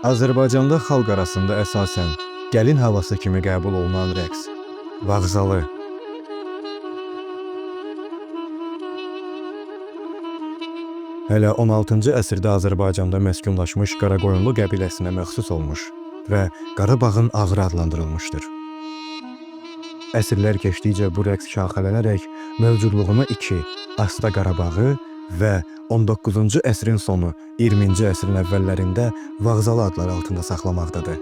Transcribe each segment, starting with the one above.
Azərbaycanda xalq arasında əsasən gəlin havası kimi qəbul olunan rəqs Vağzalı. Hələ 16-cı əsrdə Azərbaycanda məskunlaşmış Qaraqoyunlu qəbiləsinə məxsus olmuş və Qarabağın ağrı adlandırılmışdır. Əsrlər keçdikcə bu rəqs şaxələnərək mövcudluğunu Asta Qarabağı və 19-cu əsrin sonu, 20-ci əsrin əvvəllərində Vağzalı adları altında saxlamaqdadır.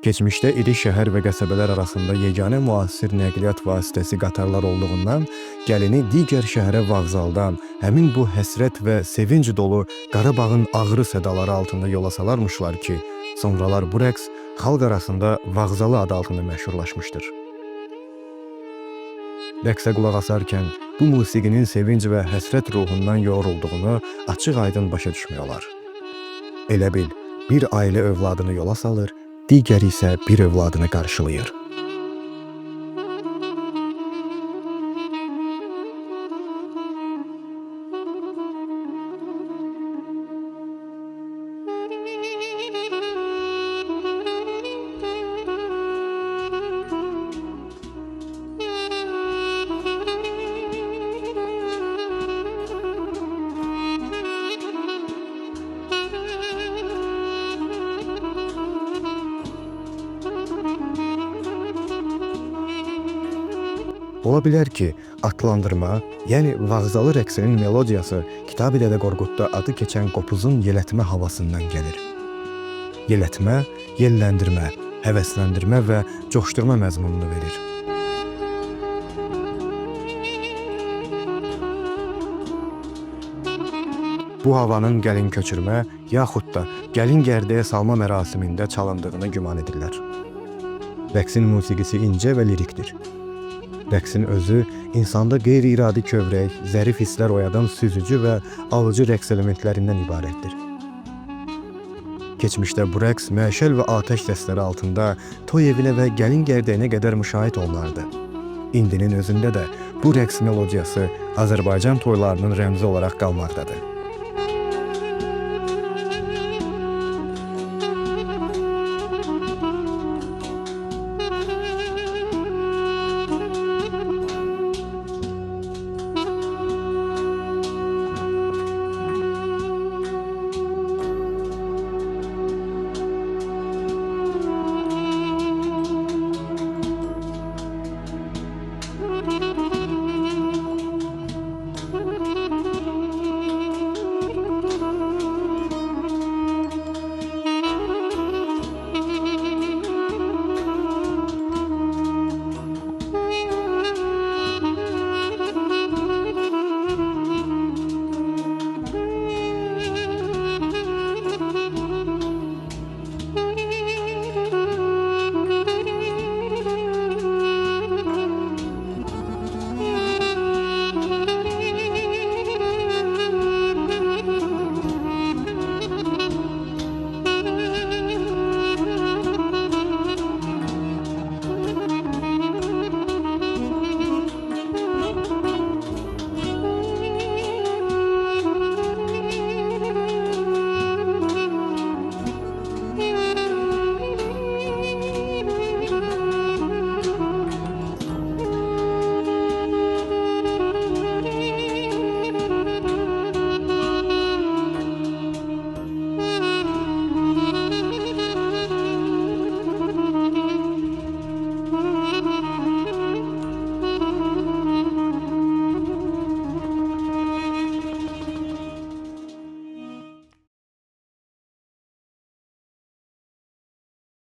Keçmişdə iri şəhər və qəsəbələr arasında yeganə müasir nəqliyyat vasitəsi qatarlar olduğundan gəlini digər şəhərə vağzaldan həmin bu həsrət və sevinc dolu Qarabağın ağrı sədaları altında yola salarmışlar ki, sonralar bu rəqs xalq arasında Vağzalı adı altında məşhurlaşmışdır. Rəqsə qulaq asarkən bu musiqinin sevinc və həsrət ruhundan yoğrulduğunu açıq-aydın başa düşmək olar. Elə bil, bir ailə övladını yola salır, digəri isə bir övladını qarşılayır. Ola bilər ki, atlandırma, yəni Vağzalı rəqsinin melodiyası Kitabi Dədə Qorqudda adı keçən qopuzun yelətmə havasından gəlir. Yelətmə, yelləndirmə, həvəsləndirmə və coşdurma məzmununu verir. Bu havanın gəlin köçürmə, yaxud da gəlin gərdəyə salma mərasimində çalındığını güman edirlər. Rəqsin musiqisi incə və lirikdir. Rəqsin özü insanda qeyri-iradi kövrək, zərif hisslər oyadan süzücü və alıcı rəqs elementlərindən ibarətdir. Keçmişdə bu rəqs məşəl və atəş səsləri altında toy evinə və gəlin gərdəyinə qədər müşahidə olunardı. İndinin özündə də bu rəqs melodiyası Azərbaycan toylarının rəmzi olaraq qalmaqdadır.